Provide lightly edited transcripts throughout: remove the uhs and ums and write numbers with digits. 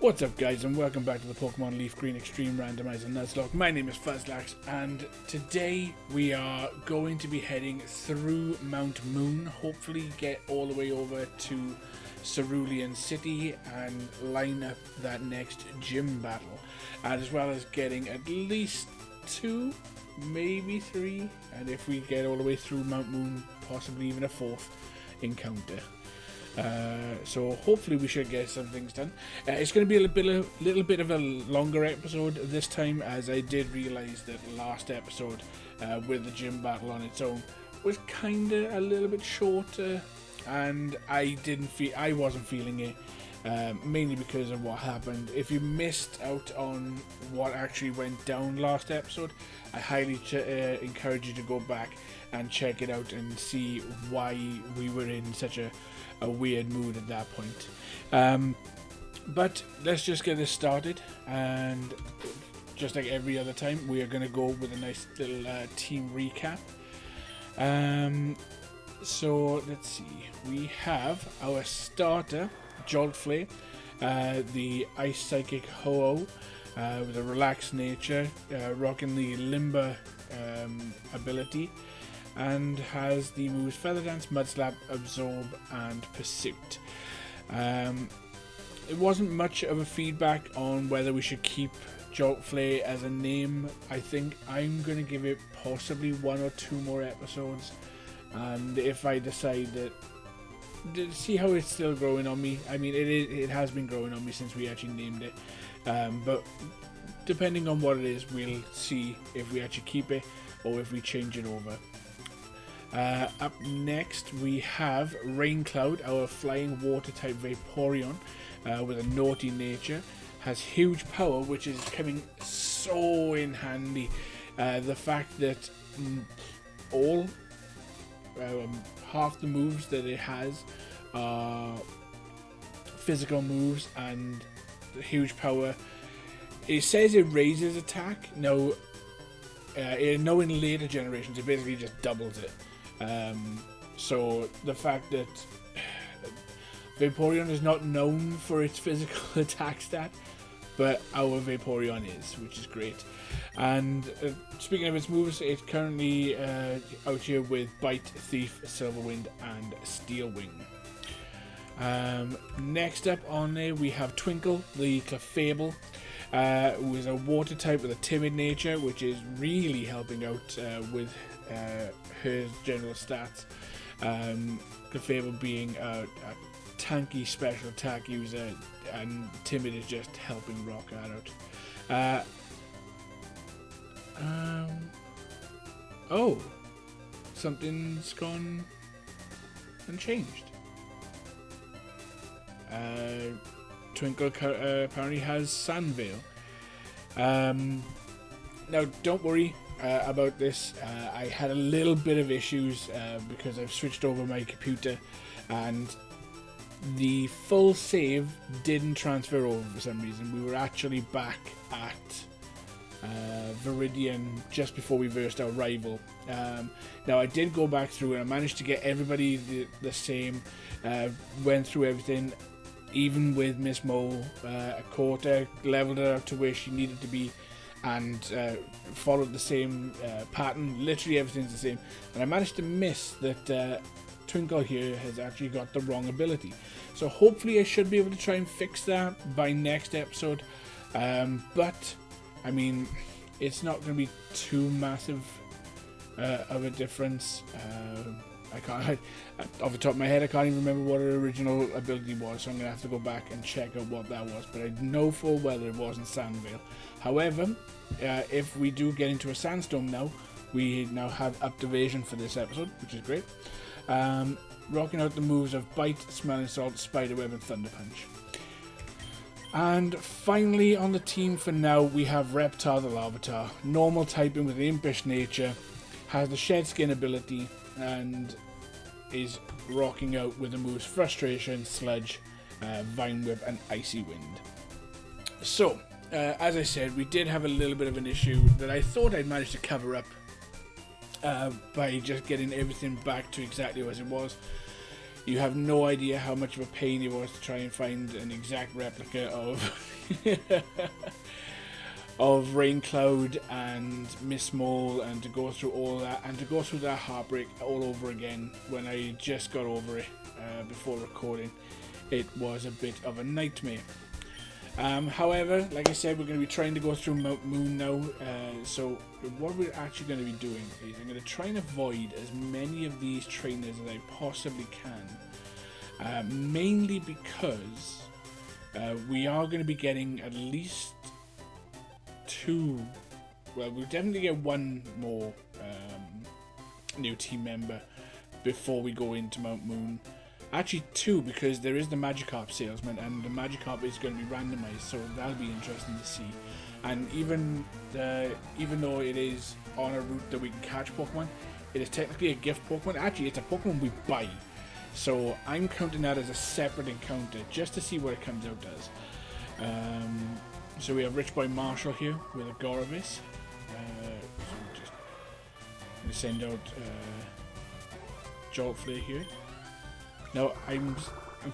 What's up guys, and welcome back to the Pokemon Leaf Green Extreme Randomizer Nuzlocke. My name is Fuzzlax, and today we are going to be heading through Mount Moon, hopefully get all the way over to Cerulean City and line up that next gym battle, and as well as getting at least 2, maybe 3, and if we get all the way through Mount Moon, possibly even a 4th encounter. So hopefully we should get some things done. It's going to be a little bit of a longer episode this time, as I did realise that last episode with the gym battle on its own was kinda a little bit shorter, and I wasn't feeling it, mainly because of what happened. If you missed out on what actually went down last episode, I highly encourage you to go back and check it out and see why we were in such a weird mood at that point. But let's just get this started, and just like every other time, we are going to go with a nice little team recap. So let's see, we have our starter, Joltflay, the Ice Psychic Ho-Oh, with a relaxed nature, rocking the Limber ability, and has the moves Feather Dance, Mud Slap, Absorb, and Pursuit. It wasn't much of a feedback on whether we should keep Joltflay as a name. I think I'm going to give it possibly 1 or 2 more episodes, and if I decide that, see how it's still growing on me. I mean, it has been growing on me since we actually named it, but depending on what it is, we'll see if we actually keep it or if we change it over. Up next we have Raincloud, our flying water type Vaporeon, with a naughty nature, has huge power, which is coming so in handy. The fact that all half the moves that it has are physical moves and huge power. It says it raises attack. No, in later generations it basically just doubles it. So the fact that Vaporeon is not known for its physical attack stat, but our Vaporeon is, which is great. And speaking of its moves, it's currently out here with Bite, Thief, Silver Wind, and Steel Wing. Next up on there we have Twinkle, the Clefable, who is a water type with a timid nature, which is really helping out with her general stats. Clefable being a tanky special attack user, and timid is just helping rock that out. Oh, something's gone and changed. Twinkle apparently has Sandvale. Now don't worry about this. I had a little bit of issues because I've switched over my computer, and the full save didn't transfer over for some reason. We were actually back at Viridian just before we versed our rival. Now I did go back through and I managed to get everybody the same, went through everything, even with Miss Mole, a quarter, leveled her up to where she needed to be, and followed the same pattern. Literally everything's the same, and I managed to miss that Twinkle here has actually got the wrong ability. So hopefully I should be able to try and fix that by next episode, but I mean, it's not going to be too massive of a difference. Off the top of my head, I can't even remember what her original ability was, so I'm going to have to go back and check out what that was, but I know full well that it wasn't Sandvale. However, if we do get into a sandstorm now, we now have up evasion for this episode, which is great. Rocking out the moves of Bite, Smelling Salt, Spiderweb, and Thunder Punch. And finally on the team for now, we have Reptar the Larvitar, normal typing with an impish nature, has the Shed Skin ability, and is rocking out with the moves Frustration, Sludge, Vine Whip, and Icy Wind. So, as I said, we did have a little bit of an issue that I thought I'd managed to cover up by just getting everything back to exactly as it was. You have no idea how much of a pain it was to try and find an exact replica of of Raincloud and Miss Mole, and to go through all that, and to go through that heartbreak all over again when I just got over it before recording. It was a bit of a nightmare. However, like I said, we're going to be trying to go through Mount Moon now. So what we're actually going to be doing is I'm going to try and avoid as many of these trainers as I possibly can. Mainly because we are going to be getting at least 2. Well, we'll definitely get 1 more new team member before we go into Mount Moon. Actually 2, because there is the Magikarp salesman, and the Magikarp is going to be randomized, so that'll be interesting to see. And even though it is on a route that we can catch Pokemon, it is technically a gift Pokemon. Actually, it's a Pokemon we buy, so I'm counting that as a separate encounter just to see what it comes out as. So we have Rich Boy Marshall here with a Gorevis. So we're just going to send out Jolt Flare here. Now, I'm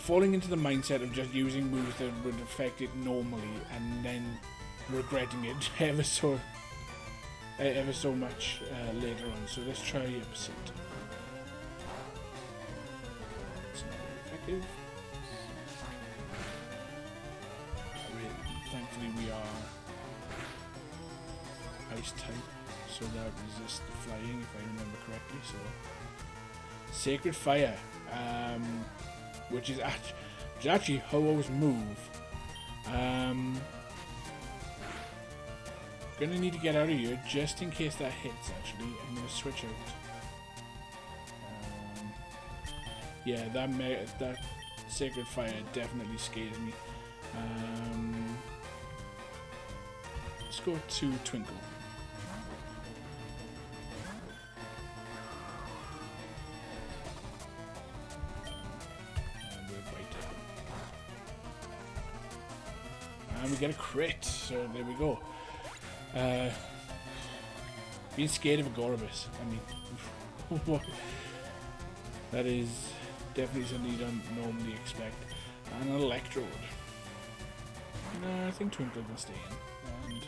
falling into the mindset of just using moves that would affect it normally and then regretting it ever so much later on. So let's try Opposite. It's not very effective. Thankfully we are Ice type, so that resists the flying if I remember correctly. So Sacred Fire. Which is actually Ho-Oh's move. Gonna need to get out of here just in case that hits. Actually, I'm gonna switch out. Yeah, that Sacred Fire definitely scares me. Let's go to Twinkle. And we get a crit, so there we go. Being scared of a Gorevis, I mean, that is definitely something you don't normally expect. And an Electrode. No, I think Twinkle will stay in.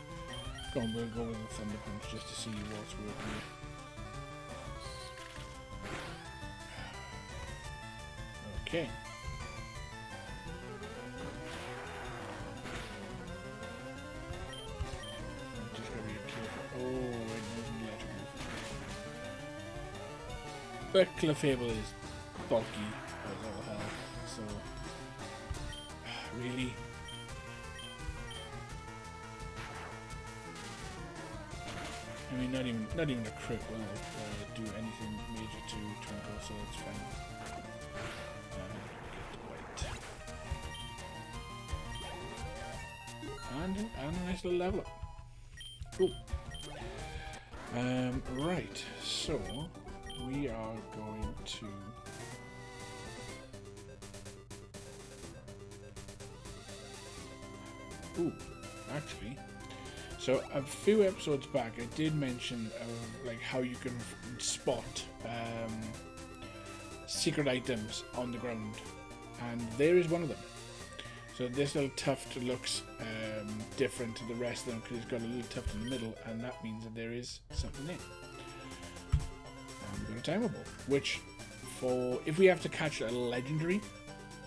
And we'll go with the Thunder Punch just to see what's working. Okay. But Clefable is bulky as all hell, so really. I mean, not even a crit will do anything major to Twinkle, so it's fine. Get the white. And a nice little level up. Cool. Right, so we are going to actually, so a few episodes back I did mention like how you can spot secret items on the ground, and there is one of them. So this little tuft looks different to the rest of them because it's got a little tuft in the middle, and that means that there is something there. And we've got a timer ball, which for if we have to catch a legendary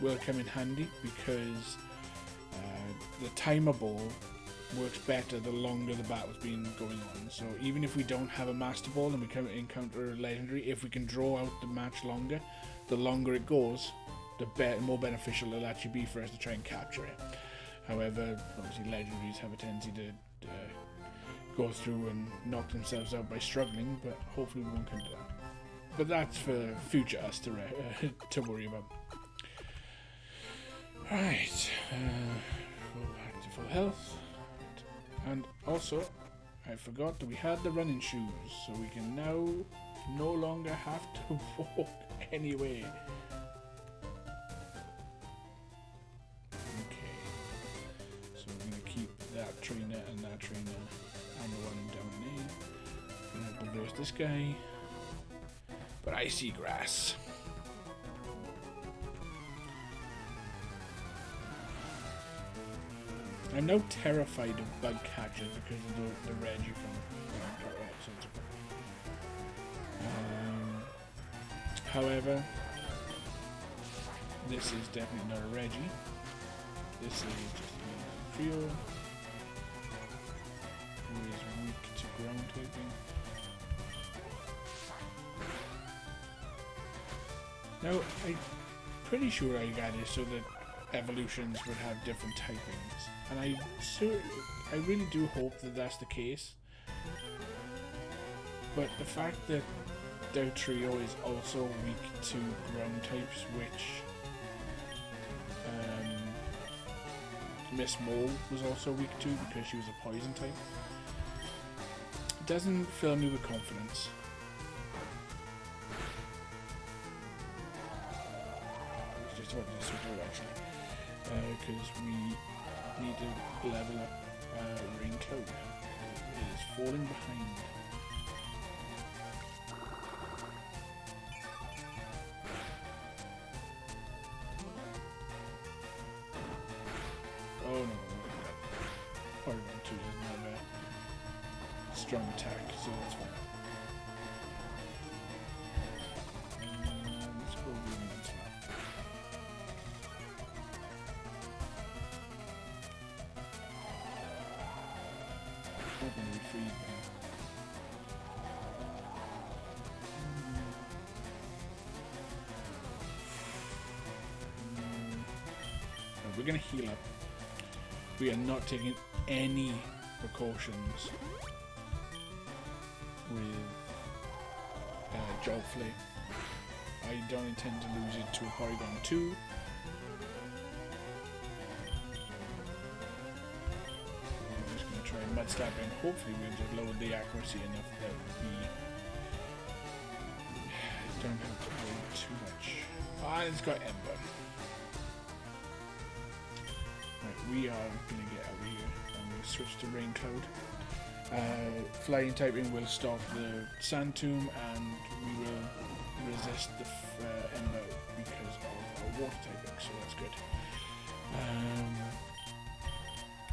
will come in handy, because the timer ball works better the longer the battle's been going on. So even if we don't have a master ball and we can encounter a legendary, if we can draw out the match longer, the longer it goes, the more beneficial it'll actually be for us to try and capture it. However, obviously legendaries have a tendency to go through and knock themselves out by struggling, but hopefully we won't come to that. But that's for future us to worry about. Right, go back to full health. And also, I forgot that we had the running shoes, so we can now no longer have to walk anyway. Okay, so we're going to keep that trainer and that trainer and the one down there. We're going to reverse this guy, but I see grass. I'm now terrified of bug catchers because of the Reggie from episodes. However, this is definitely not a Reggie. This is just a trio who is weak to ground typing. Now, I'm pretty sure I got it so that evolutions would have different typings, and I really do hope that that's the case. But the fact that their trio is also weak to ground types, which Miss Mole was also weak to because she was a poison type, doesn't fill me with confidence. Just about to switch over actually, because we need to level up Rain Cloud. It is falling behind. Oh no, Porygon 2 doesn't have a strong attack, so that's fine. Let's go with Nuzlocke. Hoping we freed them. We're gonna heal up. We are not taking any precautions with Jolflay. I don't intend to lose it to a Porygon 2. I'm just going to try Mud Slap and hopefully we'll just lower the accuracy enough that we don't have to worry too much. Ah, it's got Ember. We are going to get out of here and we'll switch to Rain Cloud. Flying typing will stop the Sand Tomb and we will resist the Ember because of our water typing, so that's good.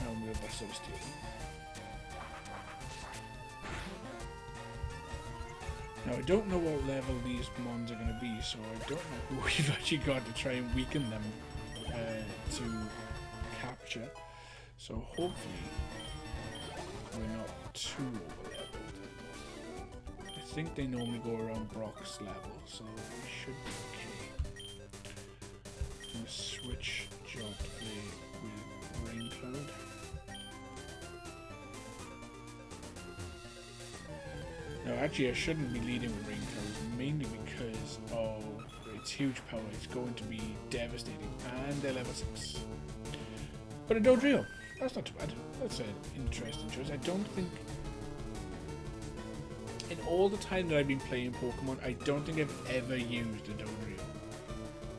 And we'll bust out Steel. Now I don't know what level these mons are going to be, so I don't know who we've actually got to try and weaken them to capture, so hopefully we're not too over leveled. I think they normally go around Brock's level, so we should be okay. I'm going to switch Jolflay with Rain Cloud. Now actually I shouldn't be leading with Rain Cloud, mainly because of its huge power. It's going to be devastating, and they're level 6. But a Dodrio, that's not too bad. That's an interesting choice. I don't think, in all the time that I've been playing Pokemon, I don't think I've ever used a Dodrio,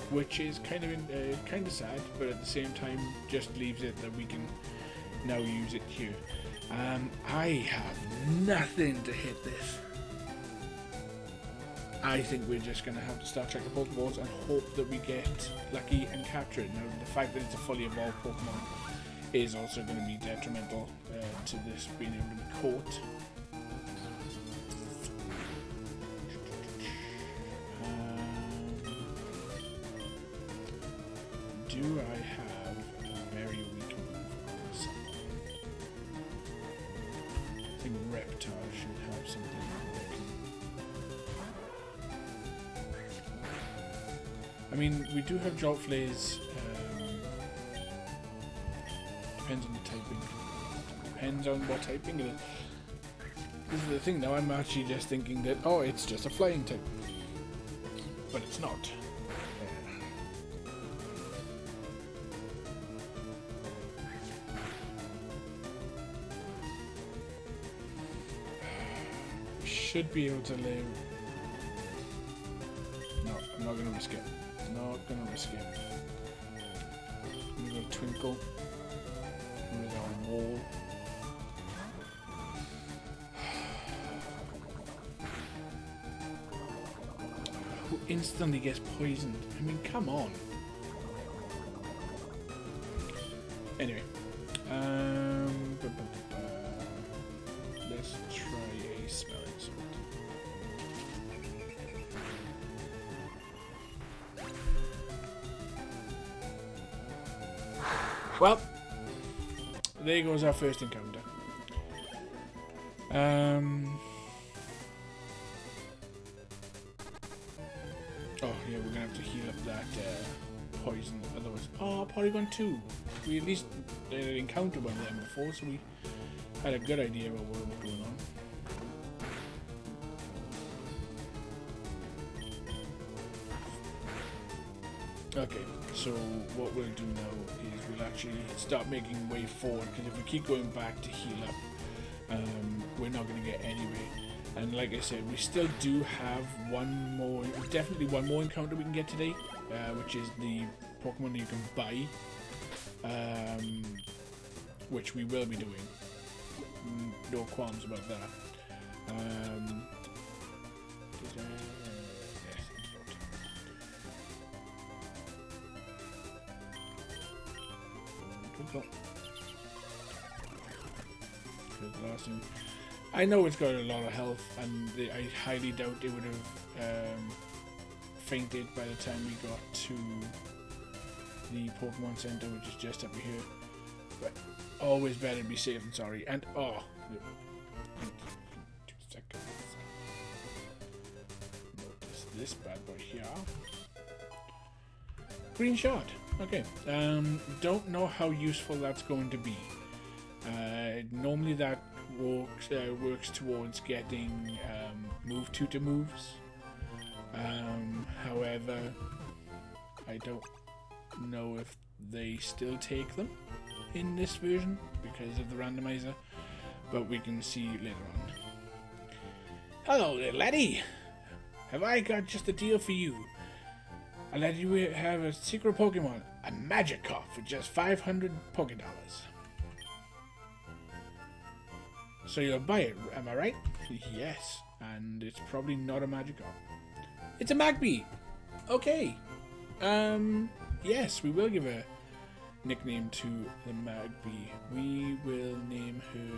which is kind of sad, but at the same time just leaves it that we can now use it here. I have nothing to hit this. I think we're just going to have to start checking the Pokeballs and hope that we get lucky and capture it. Now, the fact that it's a fully evolved Pokemon is also going to be detrimental to this being able to be caught. Do I have a very weak move on this? I think Reptar should have something that can... I mean, we do have Jolflay's, depends on the typing. Depends on what typing it is. This is the thing now, I'm actually just thinking that, oh, it's just a flying type. But it's not. Should be able to live. No, I'm not gonna risk it. Not gonna risk it. I'm gonna go Twinkle with our wall. Who instantly gets poisoned? I mean, come on. Anyway, Well, there goes our first encounter. Oh, yeah, we're gonna have to heal up that poison. Otherwise, oh, Polygon 2. We at least encountered one of them before, so we had a good idea about what was going on. Okay, so what we'll do now is we'll actually start making way forward, because if we keep going back to heal up, we're not going to get anywhere. And like I said, we still do have definitely one more encounter we can get today, which is the Pokemon you can buy, which we will be doing. No qualms about that. I know it's got a lot of health, and I highly doubt it would have fainted by the time we got to the Pokemon Center, which is just up here. But always better to be safe than sorry. And oh, 2 seconds. Notice this bad boy here. Green shot. Okay. Don't know how useful that's going to be. Normally that works towards getting move tutor moves. However, I don't know if they still take them in this version because of the randomizer, but we can see later on. Hello there, laddie. Have I got just a deal for you? I'll let you have a secret Pokemon, a Magikarp, for just 500 Pokédollars. So you'll buy it, am I right? Yes, and it's probably not a Magikarp. It's a Magby! Okay. Yes, we will give a nickname to the Magby. We will name her...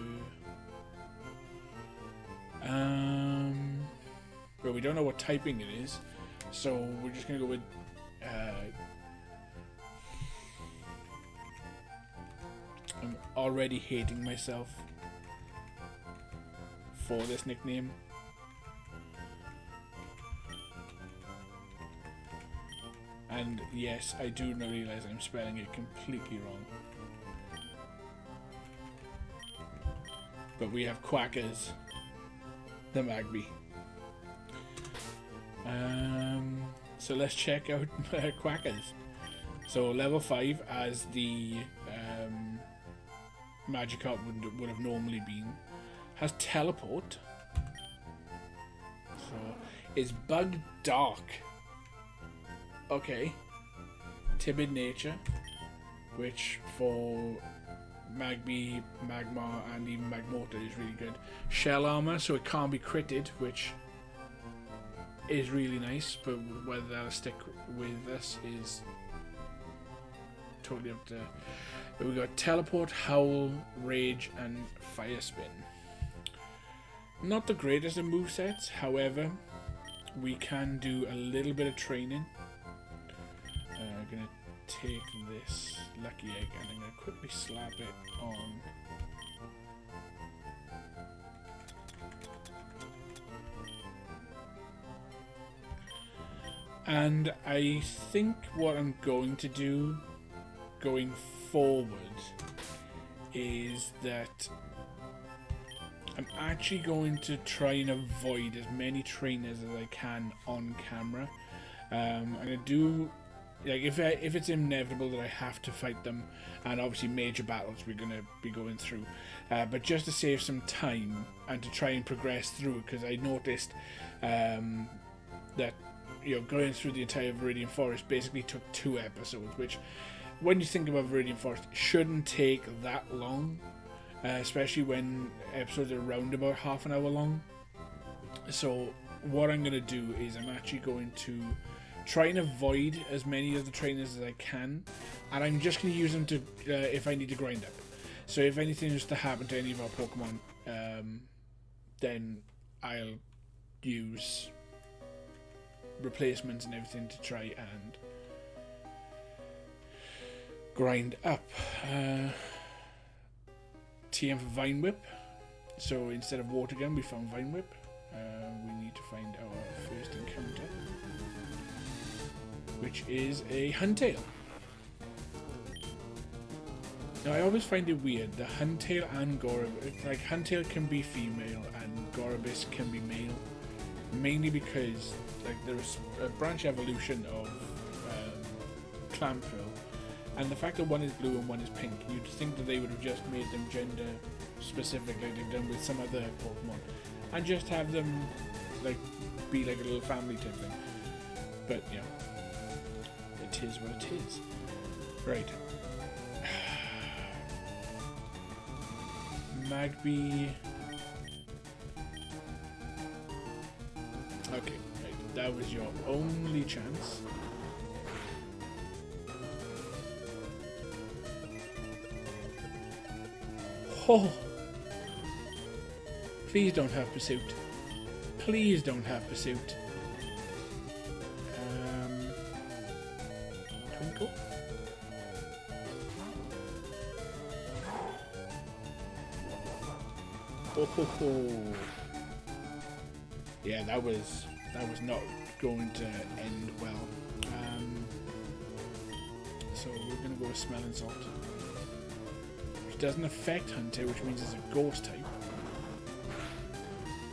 well, we don't know what typing it is, so we're just gonna go with... I'm already hating myself for this nickname. And yes, I do realize I'm spelling it completely wrong. But we have Quackers, the Magby. So let's check out Quackers. So level 5, as the Magikarp would have normally been, has teleport. So is Bug Dark. Okay. Timid nature, which for Magby, Magmar, and even Magmortar is really good. Shell armor, so it can't be critted, which is really nice, but whether that'll stick with us is totally up to... We got Teleport, Howl, Rage, and Fire Spin. Not the greatest of movesets, however, we can do a little bit of training. I'm gonna take this Lucky Egg and I'm gonna quickly slap it on. And I think what I'm going to do going forward is that I'm actually going to try and avoid as many trainers as I can on camera. I'm going to do, like, if it's inevitable that I have to fight them, and obviously major battles we're going to be going through, but just to save some time and to try and progress through, because I noticed that, you know, going through the entire Viridian Forest basically took 2 episodes, which, when you think about Viridian Forest, shouldn't take that long, especially when episodes are around about half an hour long. So what I'm going to do is I'm actually going to try and avoid as many of the trainers as I can, and I'm just going to use them to if I need to grind up. So if anything is to happen to any of our Pokemon, then I'll use replacements and everything to try and grind up. TM for Vine Whip. So instead of Water Gun, we found Vine Whip. We need to find our first encounter, which is a Huntail. Now I always find it weird, the Huntail and Gorobis, like Huntail can be female and Gorobis can be male, mainly because like there's a branch evolution of Clamperl, and the fact that one is blue and one is pink, you'd think that they would have just made them gender specific like they've done with some other Pokemon, and just have them like be like a little family type thing. But yeah, it is what it is. Right. Magby. Okay, right. That was your only chance. Oh! Please don't have pursuit. Please don't have pursuit. Twinkle? Oh ho ho! Yeah, that was not going to end well. So we're gonna go with Smell and Salt, which doesn't affect Hunter, which means it's a Ghost type.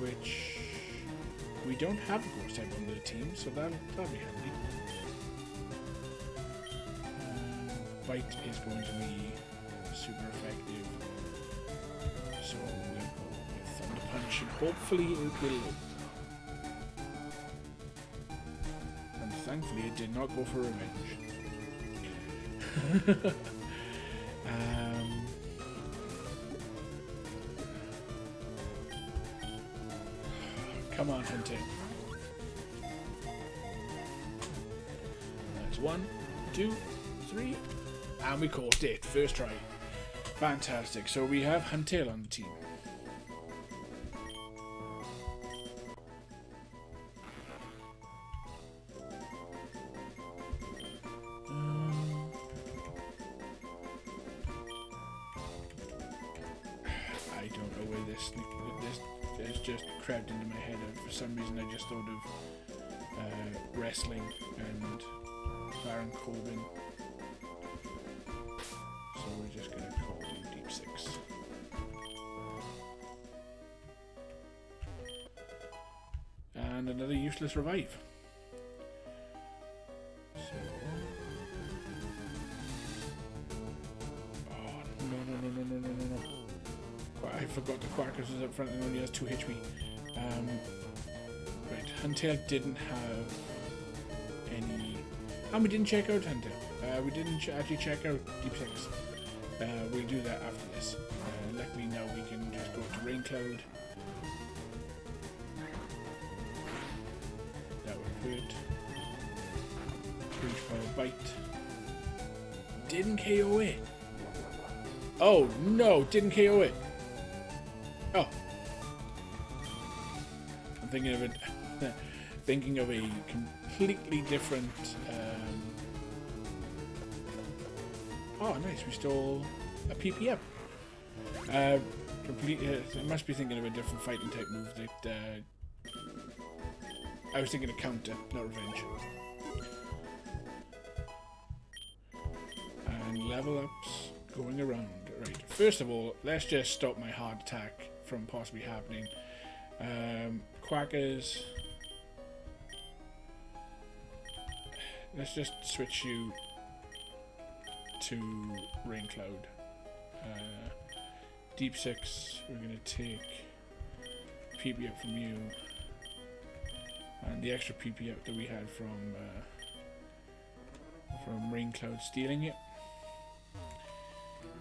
Which we don't have a Ghost type on the team, so that'll be handy. Bite is going to be super effective, so we'll go with Thunder Punch, and hopefully it will. And thankfully it did not go for revenge. Come on, Hunter. That's 1, 2, 3, and we caught it. First try. Fantastic. So we have Huntail on the team. I don't know where this has just crept into my head. For some reason, I just thought of wrestling and Baron Corbin. So we're just going to call him Deep Six. And another useless revive. So, oh no. I forgot the Quackers was up front and only has 2 HP. Right, Huntail didn't have any... And we didn't check out Huntail. We didn't actually check out Deep Six. We'll do that after this. Luckily now we can just go to Rain Cloud. That would hurt. Huge Fire Bite. Didn't KO it. Oh no, didn't KO it. Oh. I'm thinking of it. Thinking of a completely different. Oh, nice! We stole a PPM. Completely. I must be thinking of a different fighting type move. That I was thinking of counter, not revenge. And level ups going around. Right. First of all, let's just stop my heart attack from possibly happening. Quackers. Let's just switch you to Rain Cloud. Deep Six, we're going to take PP up from you. And the extra PP up that we had from Rain Cloud stealing it.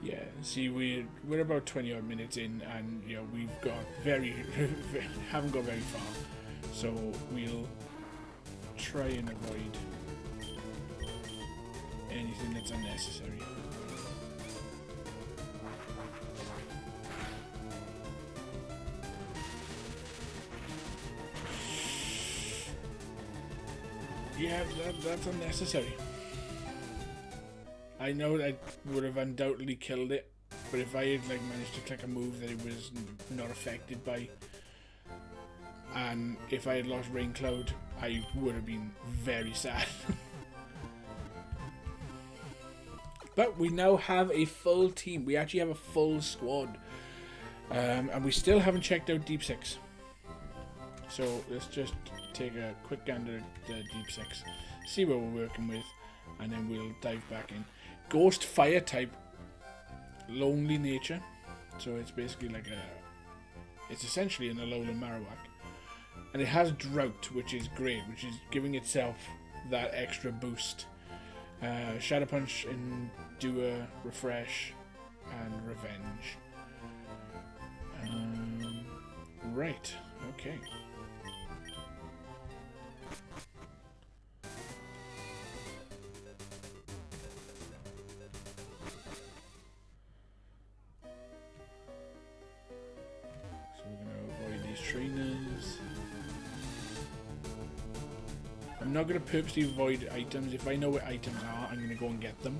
Yeah, see, we're about 20 odd minutes in, and you know we've got haven't got very far, so we'll try and avoid anything that's unnecessary. Yeah, that's unnecessary. I know I would have undoubtedly killed it, but if I had like managed to click a move that it was not affected by, and if I had lost Rain Cloud, I would have been very sad. But we now have a full team. We actually have a full squad. And we still haven't checked out Deep 6. So let's just take a quick gander at the Deep 6. See what we're working with. And then we'll dive back in. Ghost Fire type. Lonely nature. So it's basically like it's essentially an Alolan Marowak. And it has Drought, which is great. Which is giving itself that extra boost. Shadow Punch, Endure, Refresh, and Revenge. Right, okay. So we're going to avoid these trainers. I'm not going to purposely avoid items. If I know what items are, I'm going to go and get them.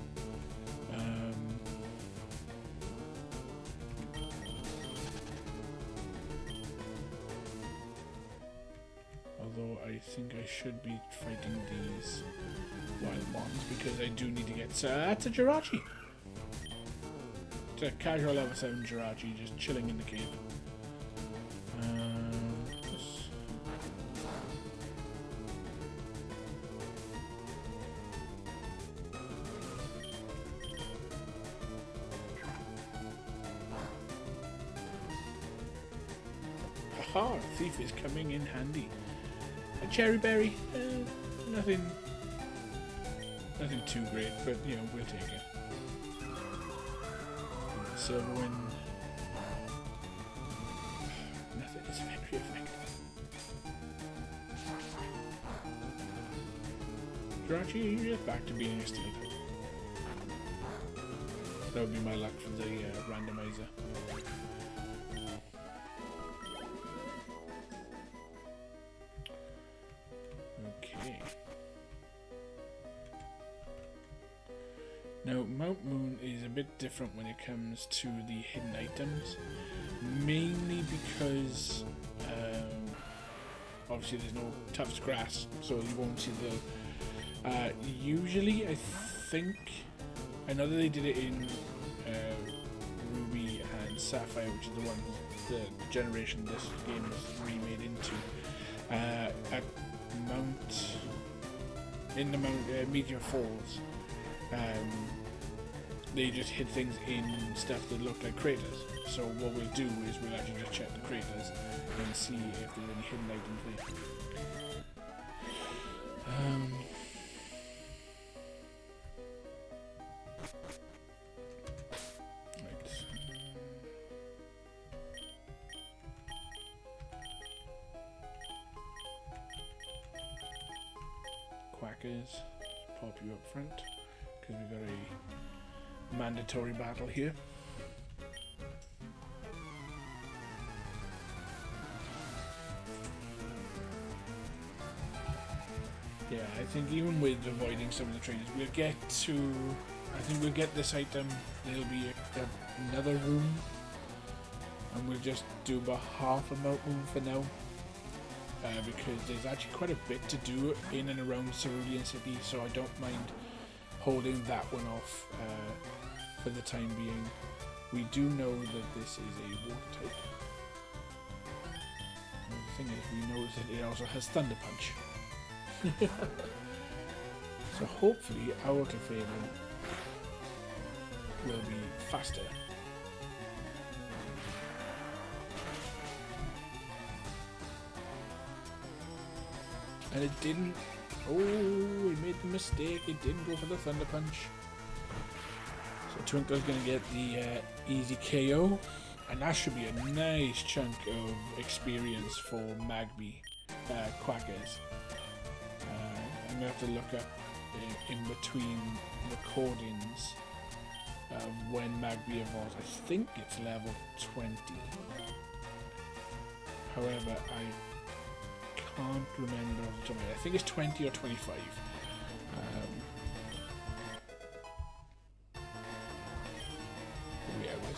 Although I think I should be fighting these wild ones because I do need to get... that's a Jirachi! It's a casual level 7 Jirachi just chilling in the cave. Aha! Thief is coming in handy. A Cherry Berry, nothing too great, but you know, we'll take it. Silverwind, nothing is very effective. Jirachi, you're back to being a steal. That would be my luck for the randomizer. Now, Mount Moon is a bit different when it comes to the hidden items, mainly because obviously there's no Tufts grass, so you won't see the... usually, I think... I know that they did it in Ruby and Sapphire, which is the one, the generation this game is remade into. At Meteor Falls, they just hid things in stuff that looked like craters. So what we'll do is we'll actually just check the craters and see if there's any hidden items there. Quackers, pop you up front because we've got a mandatory battle here. Yeah, I think even with avoiding some of the trainers, we'll get to... I think we'll get this item, there'll be another room, and we'll just do about half a Mount Moon for now. Because there's actually quite a bit to do in and around Cerulean City, so I don't mind holding that one off for the time being. We do know that this is a water type. And the thing is, we know that it also has Thunder Punch. So hopefully our Clefairy will be faster. And it didn't... Oh, it made the mistake. It didn't go for the Thunder Punch. So Twinkle's going to get the easy KO. And that should be a nice chunk of experience for Magby Quackers. I'm going to have to look up in between recordings when Magby evolves. I think it's level 20. However, I can't remember off the top of my head. I think it's 20 or 25.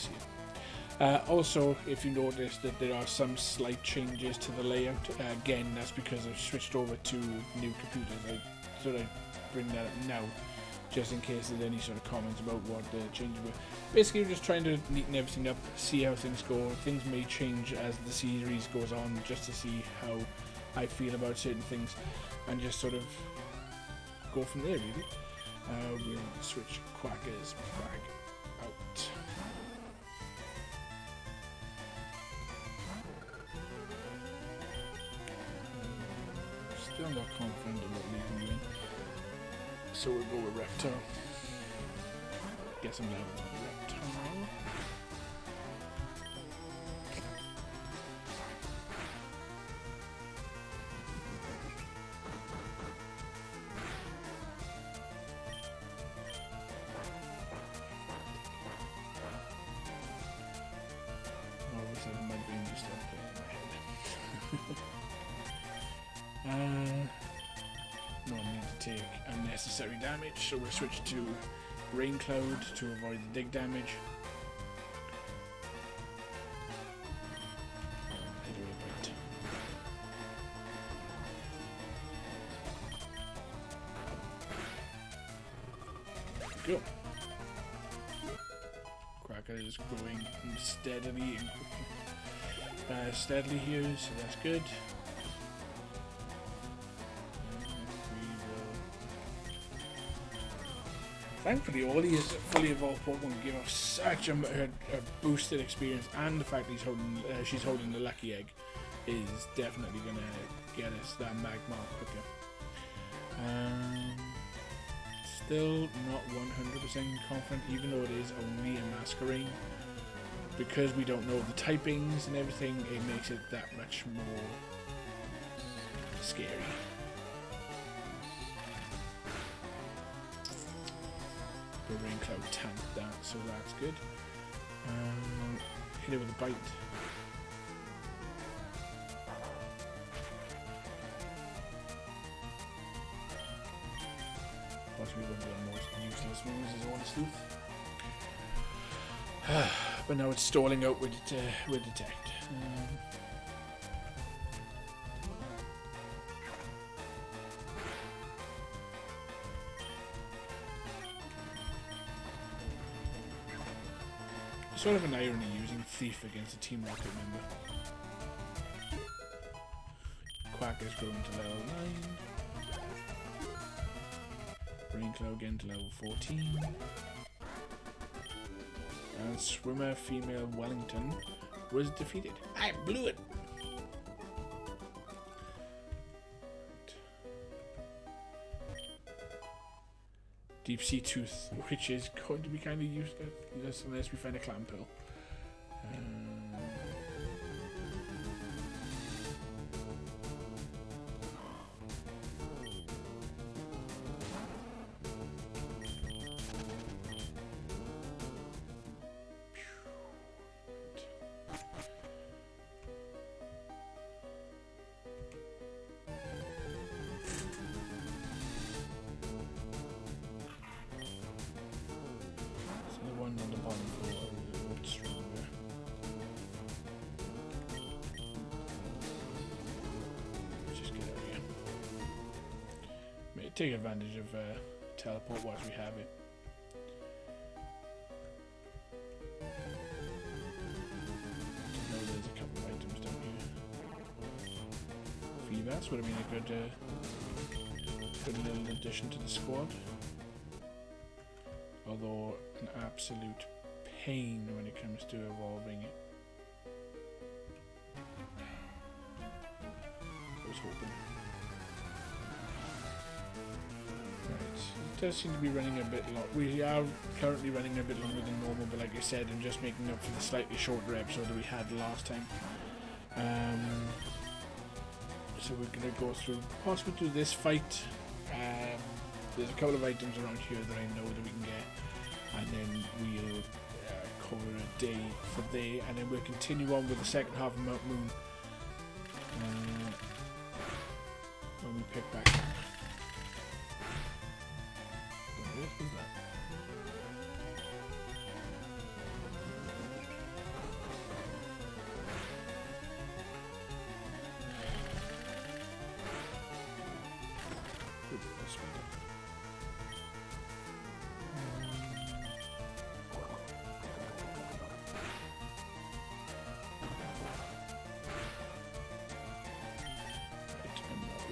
this here. Also, if you notice that there are some slight changes to the layout, again, that's because I've switched over to new computers. I thought I'd bring that up now, just in case there's any sort of comments about what the changes were. Basically, we're just trying to neaten everything up, see how things go. Things may change as the series goes on, just to see how I feel about certain things, and just sort of go from there, really. We'll switch Quacker's bag out. Still not confident about leaving you in, so we'll go with Reptile. Guess I'm level 1 Reptile. My brain just started playing in my head. No need to take unnecessary damage, so we'll switch to Rain Cloud to avoid the dig damage. Hit her with a bite. Go. Cracker is growing steadily and steadily here, so that's good. Thankfully, all these fully evolved Pokemon give off such a boosted experience, and the fact that she's holding the lucky egg is definitely going to get us that Magmar quicker. Still not 100% confident, even though it is only a Masquerain. Because we don't know the typings and everything, it makes it that much more scary. The Rain Cloud tanked that, so that's good. Hit it with a bite. Possibly one of the most useless moves is Honest Sleuth. But now it's stalling out with Detect. Sort of an irony using Thief against a Team Rocket member. Quacker's growing to level 9. Rainclaw again to level 14. And Swimmer Female Wellington was defeated. I blew it! Deep Sea Tooth, which is going to be kind of useless unless we find a Clampill. On the bottom floor, a bit stronger. Just get out here. May take advantage of teleport whilst we have it. I know there's a couple of items down here. Feebas would have been a good little addition to the squad. Although an absolute pain when it comes to evolving it. I was hoping. Right, it does seem to be running a bit long. We are currently running a bit longer than normal, but like I said, I'm just making up for the slightly shorter episode that we had last time. So we're going to go through, possibly through this fight. There's a couple of items around here that I know that we can get, and then we'll cover a day for there, and then we'll continue on with the second half of Mount Moon when we pick back up. What on earth was that?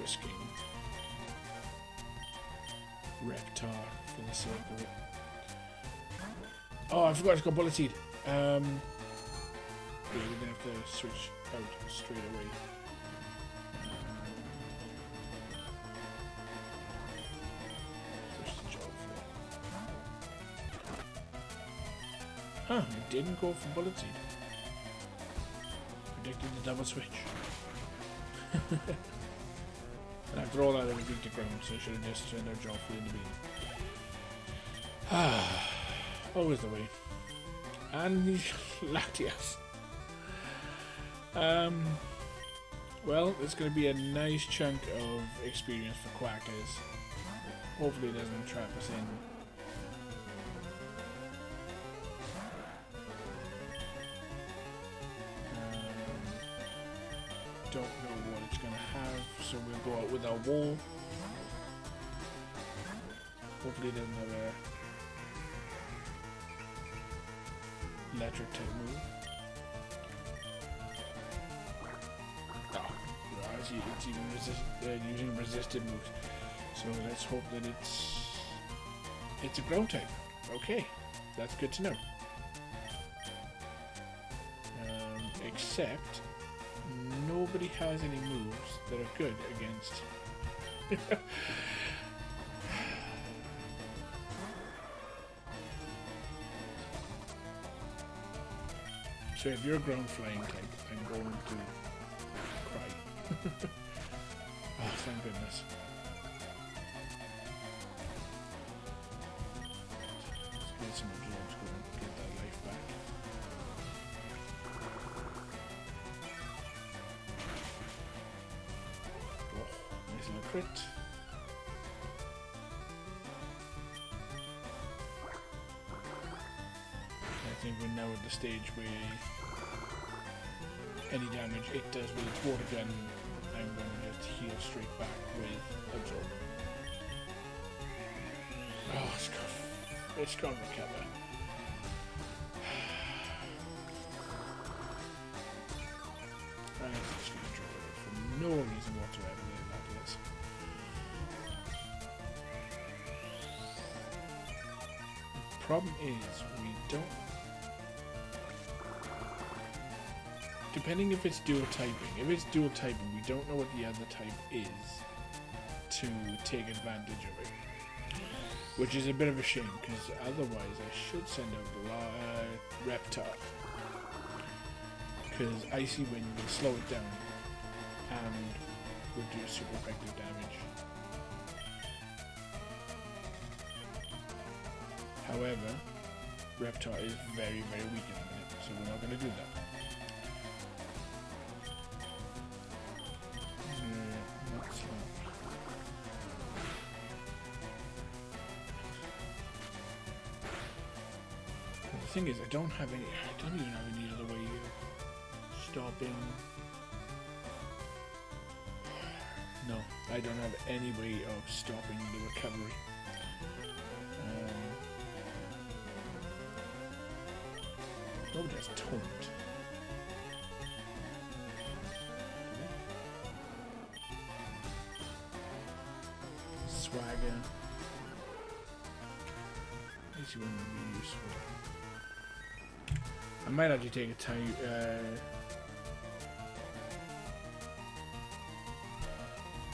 this game. Reptar for the sake of it. Oh, I forgot it's got Bullet Seed. Yeah, we're gonna have to switch out straight away. Switch to job for. Huh, it didn't go for Bullet Seed. Predicted the double switch. And after all that, it was weak to ground, so I should have just turned out job for in the beginning. Always the way. And Latias. Well, it's going to be a nice chunk of experience for Quackers. Hopefully it doesn't trap us in. Don't know what it's going to have, so we'll go out with our wall. Hopefully it doesn't have a electric type move. Oh, I see it's even using resisted moves. So let's hope that it's a ground type. Okay, that's good to know. Except nobody has any moves that are good against. So if you're a ground flying type, I'm going to cry. Oh, thank goodness. Let's get some absorbs going, get that life back. Oh, nice little crit. I think we're now at the stage where any damage it does with its water gun, I'm going to just heal straight back with Absorb. Oh, it's gone recover. I'm just going to draw it for no reason whatsoever. That is. The problem is we don't. Depending if it's dual typing. If it's dual typing, we don't know what the other type is to take advantage of it. Which is a bit of a shame, because otherwise I should send out Reptar. Because Icy Wind will slow it down and will do super effective damage. However, Reptar is very, very weak in a minute, so we're not going to do that. The thing is, I don't even have any other way of stopping. No, I don't have any way of stopping the recovery. Nobody has taunt. Swagger. This one would be useful. I might actually take a time.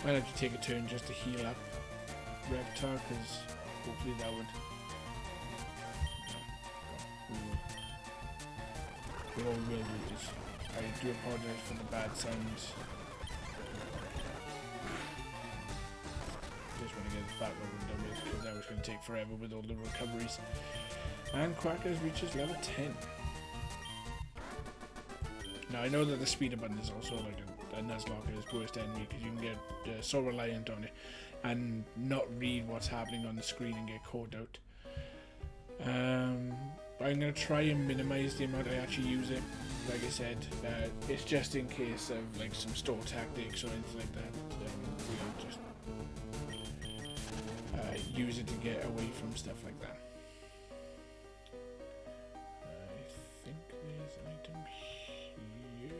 Might actually take a turn just to heal up Reptar, because hopefully that would. What we will do is, I do apologize for the bad sounds. Just want to get this battle over and done with, because that was going to take forever with all the recoveries. And Quackers reaches level 10. Now I know that the speed button is also like a Nuzlocke's worst enemy, because you can get so reliant on it and not read what's happening on the screen and get caught out. But I'm going to try and minimize the amount I actually use it. Like I said, it's just in case of like some store tactics or anything like that. We'll just use it to get away from stuff like that. I think there's an item here.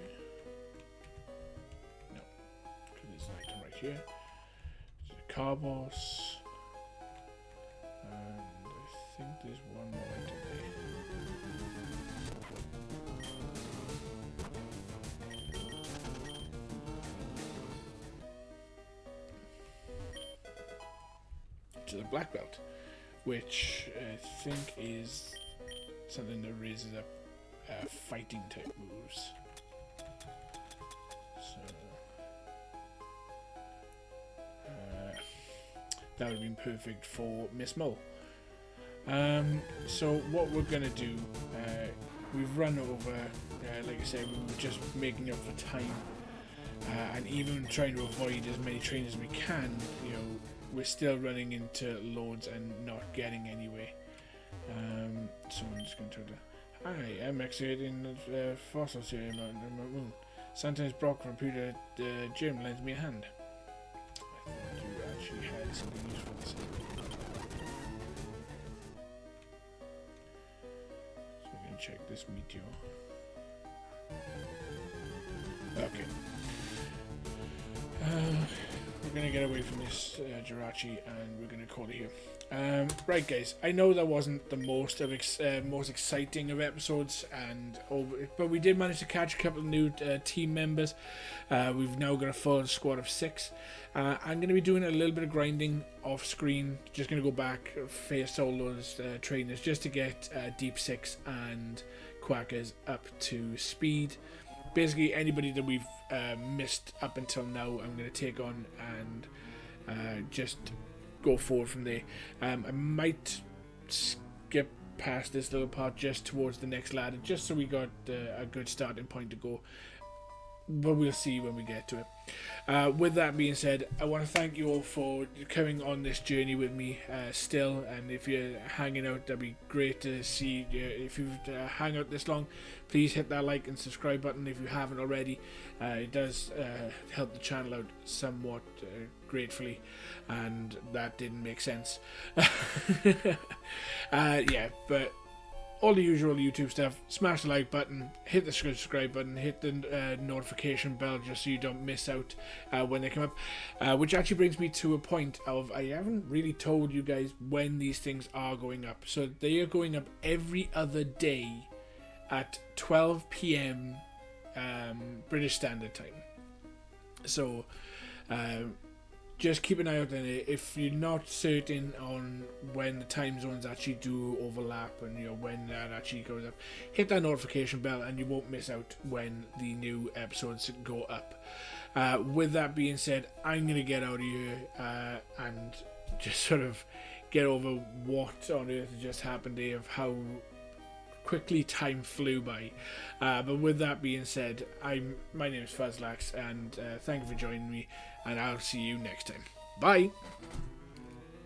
No, there's an item right here. Carbos. And I think there's one more item there. To the black belt, which I think is something that raises up fighting type moves. So that would have been perfect for Miss Mull. So what we're gonna do, we've run over, like I said, we were just making up for time, and even trying to avoid as many trains as we can. You know, we're still running into loads and not getting anywhere. So I'm just going to hi, I'm excavating fossils here in Mount Moon. Sometimes Brock from Peter Jim lends me a hand. I thought you actually had something useful to say. So we're going to check this meteor. Okay. We're going to get away from this Jirachi and we're going to call it here. Right guys, I know that wasn't the most exciting of episodes, but we did manage to catch a couple of new team members. We've now got a full squad of 6. I'm going to be doing a little bit of grinding off screen, just going to go back, face all those trainers just to get Deep 6 and Quackers up to speed. Basically anybody that we've missed up until now I'm going to take on and just go forward from there. I might skip past this little part just towards the next ladder, just so we got a good starting point to go, but we'll see when we get to it. With that being said, I want to thank you all for coming on this journey with me still, and if you're hanging out, that'd be great to see you. If you've hung out this long, please hit that like and subscribe button if you haven't already. It does help the channel out somewhat gratefully, and that didn't make sense. Yeah, but all the usual YouTube stuff. Smash the like button, hit the subscribe button, hit the notification bell just so you don't miss out when they come up. Which actually brings me to a point of, I haven't really told you guys when these things are going up. So they are going up every other day at 12 PM British Standard Time. So just keep an eye out on it. If you're not certain on when the time zones actually do overlap and you know when that actually goes up, hit that notification bell and you won't miss out when the new episodes go up. With that being said, I'm going to get out of here and just sort of get over what on earth just happened here, of how quickly time flew by. But with that being said, my name is Fuzzlax, and thank you for joining me, and I'll see you next time. Bye!